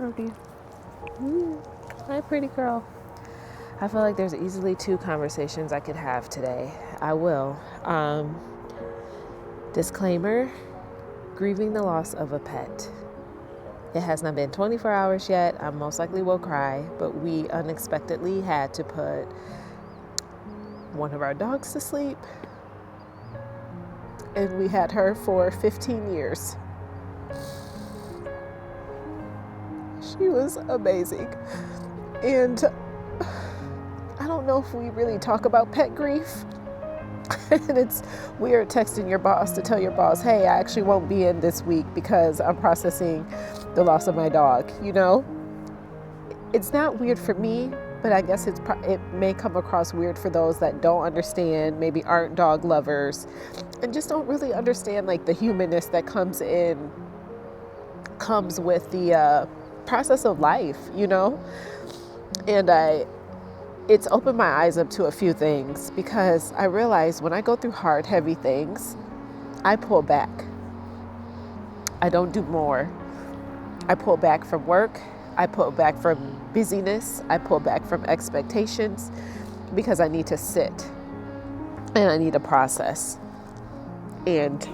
Brody. Hi, pretty girl. I feel like there's easily 2 conversations I could have today. I will. Disclaimer, grieving the loss of a pet. It has not been 24 hours yet. I most likely will cry, but we unexpectedly had to put one of our dogs to sleep. And we had her for 15 years. She was amazing. And I don't know if we really talk about pet grief. And it's weird texting your boss to tell your boss, hey, I actually won't be in this week because I'm processing the loss of my dog, you know? It's not weird for me, but I guess it may come across weird for those that don't understand, maybe aren't dog lovers, and just don't really understand like the humanness that comes with the process of life, you know? And it's opened my eyes up to a few things because I realize when I go through hard, heavy things, I pull back. I don't do more. I pull back from work. I pull back from busyness. I pull back from expectations because I need to sit and I need to process. And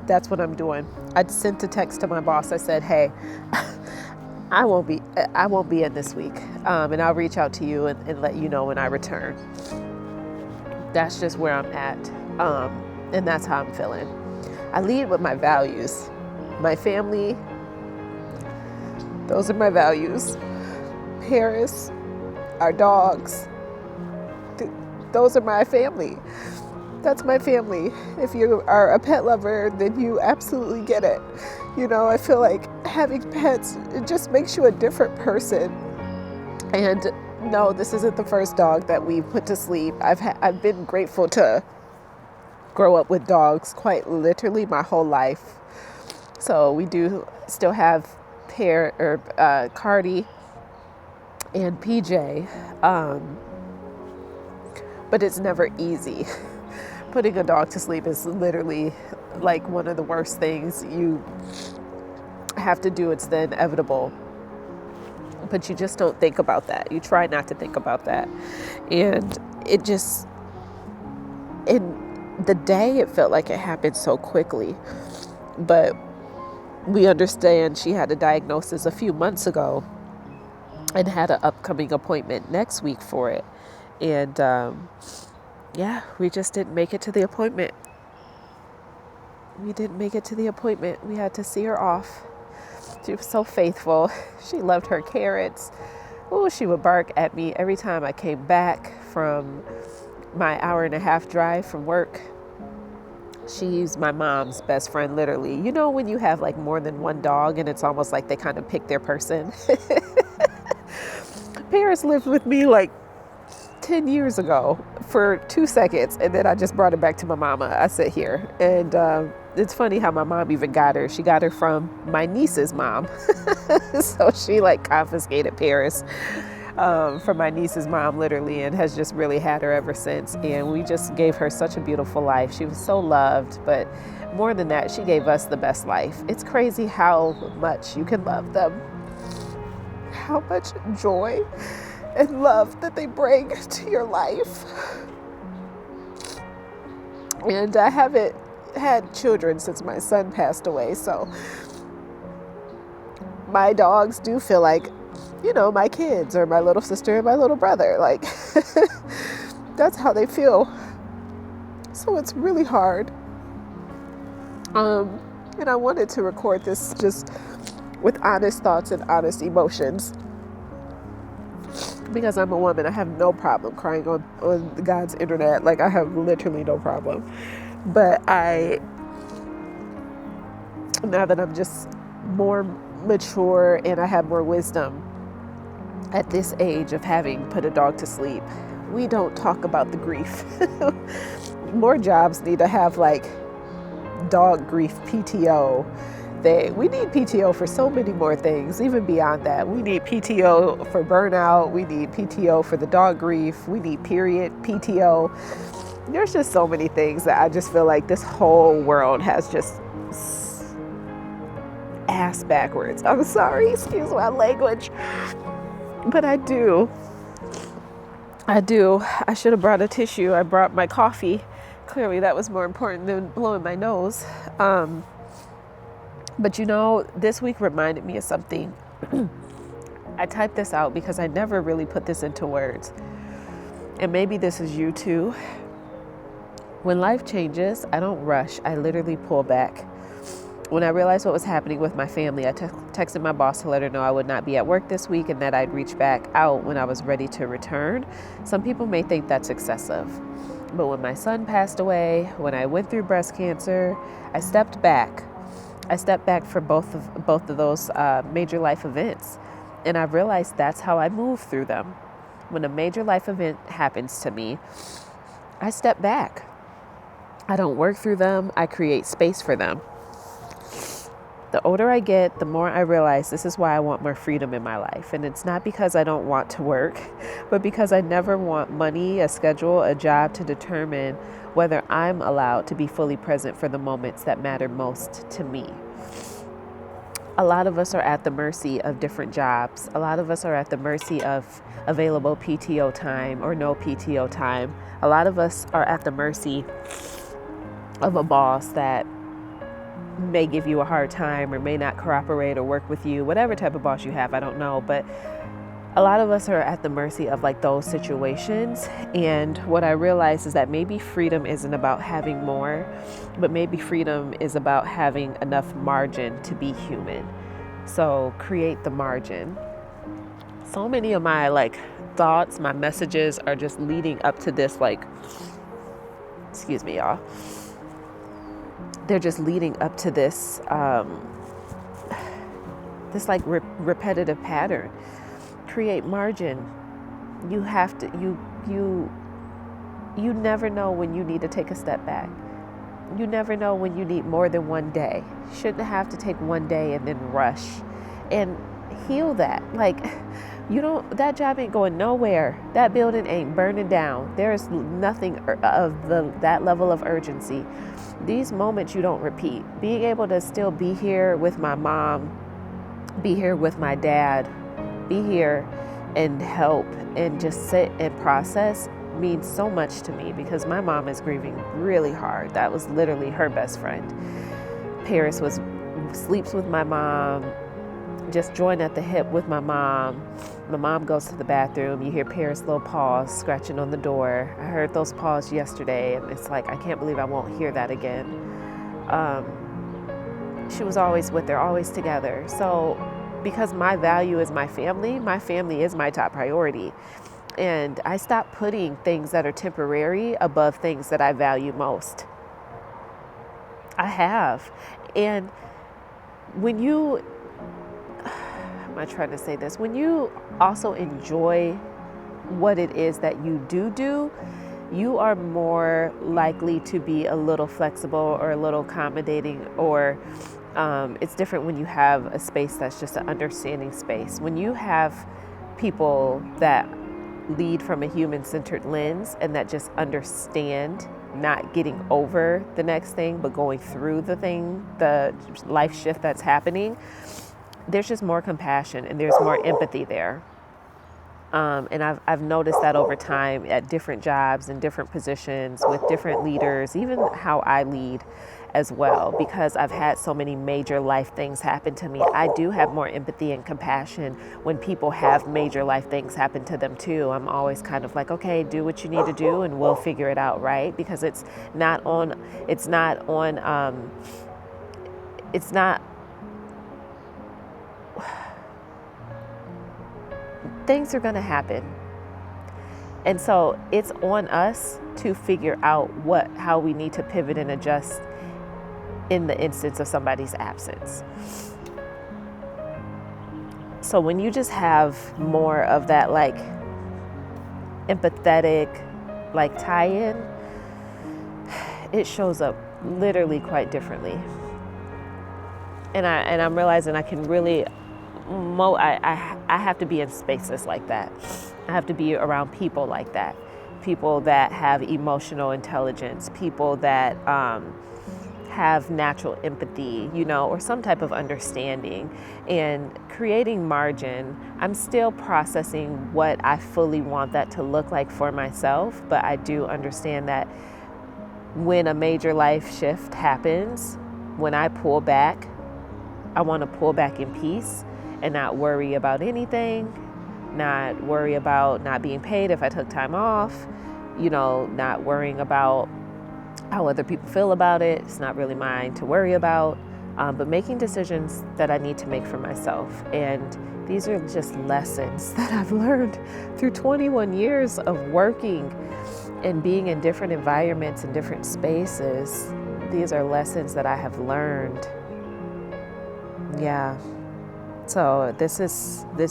that's what I'm doing. I sent a text to my boss. I said, hey, I won't be in this week. And I'll reach out to you and let you know when I return. That's just where I'm at. And that's how I'm feeling. I lead with my values. My family, those are my values. Paris, our dogs, those are my family. That's my family. If you are a pet lover, then you absolutely get it. You know, I feel like having pets, it just makes you a different person. And no, this isn't the first dog that we've put to sleep. I've been grateful to grow up with dogs quite literally my whole life. So we do still have Cardi and PJ, but it's never easy. Putting a dog to sleep is literally like one of the worst things you have to do. It's the inevitable, but you just don't think about that. You try not to think about that. And it just, in the day, it felt like it happened so quickly, but we understand she had a diagnosis a few months ago and had an upcoming appointment next week for it. And, we just didn't make it to the appointment. We had to see her off. She was so faithful. She loved her carrots. Oh, she would bark at me every time I came back from my 1.5-hour drive from work. She's my mom's best friend, literally. You know, when you have like more than one dog and it's almost like they kind of pick their person. Paris lived with me like 10 years ago for 2 seconds, and then I just brought her back to my mama. I sit here, and it's funny how my mom even got her. She got her from my niece's mom. So she like confiscated Paris from my niece's mom, literally, and has just really had her ever since. And we just gave her such a beautiful life. She was so loved, but more than that, she gave us the best life. It's crazy how much you can love them, how much joy and love that they bring to your life. And I haven't had children since my son passed away, so my dogs do feel like, you know, my kids or my little sister and my little brother. Like, that's how they feel. So it's really hard. And I wanted to record this just with honest thoughts and honest emotions. Because I'm a woman, I have no problem crying on God's internet. Like, I have literally no problem. But now that I'm just more mature and I have more wisdom at this age of having put a dog to sleep, we don't talk about the grief. More jobs need to have like dog grief PTO. We need PTO for so many more things, even beyond that. We need PTO for burnout. We need PTO for the dog grief. We need period PTO. There's just so many things that I just feel like this whole world has just ass backwards. I'm sorry, excuse my language. But I do. I should have brought a tissue. I brought my coffee. Clearly that was more important than blowing my nose. But this week reminded me of something. I typed this out because I never really put this into words. And maybe this is you too. When life changes, I don't rush. I literally pull back. When I realized what was happening with my family, I texted my boss to let her know I would not be at work this week and that I'd reach back out when I was ready to return. Some people may think that's excessive. But when my son passed away, when I went through breast cancer, I stepped back. I stepped back for both of those major life events. And I realized that's how I move through them. When a major life event happens to me, I step back. I don't work through them. I create space for them. The older I get, the more I realize this is why I want more freedom in my life. And it's not because I don't want to work, but because I never want money, a schedule, a job to determine whether I'm allowed to be fully present for the moments that matter most to me. A lot of us are at the mercy of different jobs. A lot of us are at the mercy of available PTO time or no PTO time. A lot of us are at the mercy of a boss that may give you a hard time or may not cooperate or work with you, whatever type of boss you have, I don't know. But a lot of us are at the mercy of like those situations. And what I realized is that maybe freedom isn't about having more, but maybe freedom is about having enough margin to be human. So create the margin. So many of my thoughts, my messages are just leading up to this, excuse me, y'all. They're just leading up to this, repetitive pattern. Create margin. You have to, you never know when you need to take a step back. You never know when you need more than one day. You shouldn't have to take one day and then rush and heal that. That job ain't going nowhere. That building ain't burning down. There's nothing of that level of urgency. These moments you don't repeat. Being able to still be here with my mom, be here with my dad, be here and help and just sit and process means so much to me because my mom is grieving really hard. That was literally her best friend. Paris sleeps with my mom, just joined at the hip with my mom. My mom goes to the bathroom. You hear Paris' little paws scratching on the door. I heard those paws yesterday, and it's like, I can't believe I won't hear that again. She was always with her, always together. So because my value is my family is my top priority. And I stopped putting things that are temporary above things that I value most. I have. And when you when you also enjoy what it is that you do, you are more likely to be a little flexible or a little accommodating, or it's different when you have a space that's just an understanding space. When you have people that lead from a human-centered lens and that just understand not getting over the next thing, but going through the life shift that's happening, there's just more compassion and there's more empathy there. And I've noticed that over time at different jobs and different positions with different leaders, even how I lead as well, because I've had so many major life things happen to me. I do have more empathy and compassion when people have major life things happen to them too. I'm always kind of like, okay, do what you need to do and we'll figure it out, right? Because things are going to happen. And so it's on us to figure out how we need to pivot and adjust in the instance of somebody's absence. So when you just have more of that empathetic tie-in, it shows up literally quite differently. And I'm realizing I can really I have to be in spaces like that. I have to be around people like that. People that have emotional intelligence, people that have natural empathy, or some type of understanding and creating margin. I'm still processing what I fully want that to look like for myself, but I do understand that when a major life shift happens, when I pull back, I want to pull back in peace and not worry about anything, not worry about not being paid if I took time off, not worrying about how other people feel about it. It's not really mine to worry about, but making decisions that I need to make for myself. And these are just lessons that I've learned through 21 years of working and being in different environments and different spaces. These are lessons that I have learned. Yeah. So this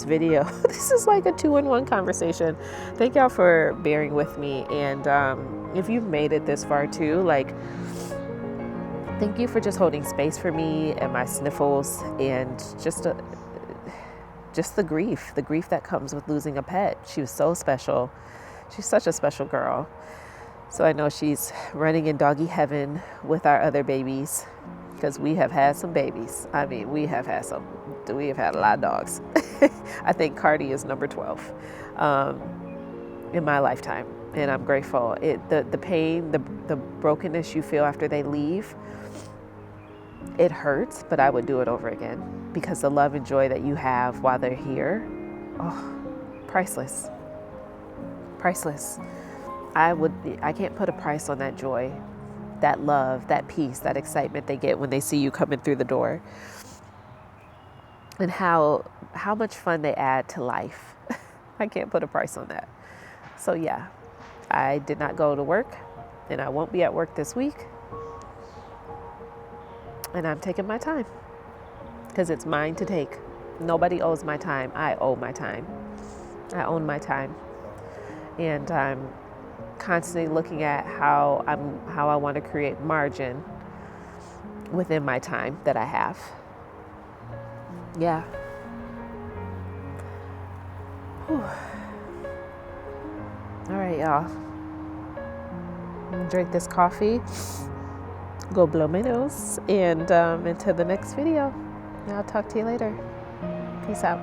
video, this is like a 2-in-1 conversation. Thank y'all for bearing with me. And if you've made it this far too, thank you for just holding space for me and my sniffles and just the grief that comes with losing a pet. She was so special. She's such a special girl. So I know she's running in doggy heaven with our other babies, because we have had some babies. I mean, we have had a lot of dogs. I think Cardi is number 12 in my lifetime. And I'm grateful. The pain, the brokenness you feel after they leave, it hurts, but I would do it over again, because the love and joy that you have while they're here, priceless. Priceless. I can't put a price on that joy, that love, that peace, that excitement they get when they see you coming through the door, and how much fun they add to life. I can't put a price on that. So yeah, I did not go to work, and I won't be at work this week, and I'm taking my time, because it's mine to take. Nobody owes my time. I owe my time. I own my time, and I'm constantly looking at how I want to create margin within my time that I have. Yeah. Whew. All right, y'all. Drink this coffee, go blow my nose, and until the next video, I'll talk to you later. Peace out.